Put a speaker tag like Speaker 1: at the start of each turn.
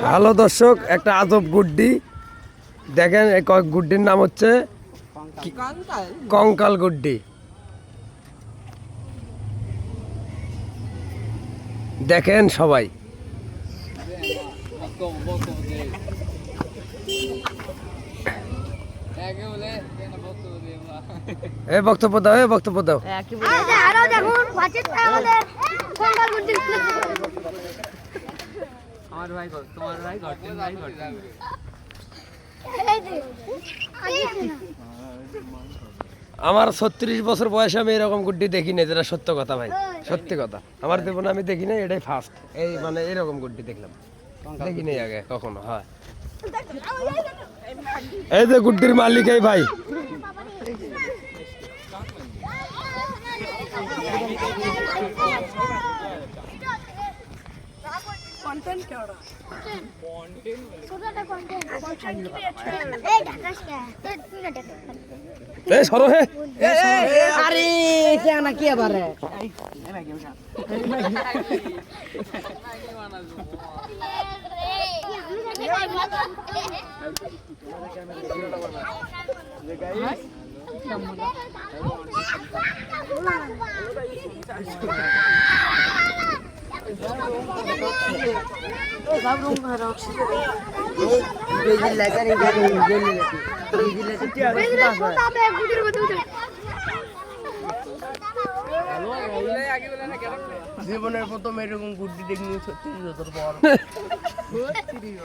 Speaker 1: Hello দর্শক, একটা আজব গুড্ডি দেখেন। এই গুড্ডির নাম হচ্ছে কঙ্কাল গুড্ডি। দেখেন সবাই। বক্তব্য দাও, বক্তব্য দাও। আমার 36 বছর বয়সে আমি এরকম গুড্ডি দেখি না, যেটা সত্য কথা ভাই, সত্যি কথা। আমার জীবনে আমি দেখি না, এটাই ফার্স্ট। এই মানে এরকম গুড্ডি দেখলাম, দেখি নাই আগে কখনো। হয় এই যে গুড্ডির মালিক এই ভাই। সরো হে,
Speaker 2: আরে না কি আবার
Speaker 3: জীবনের প্রথম এরকম গুড্ডি দেখনি 36 বছর পর।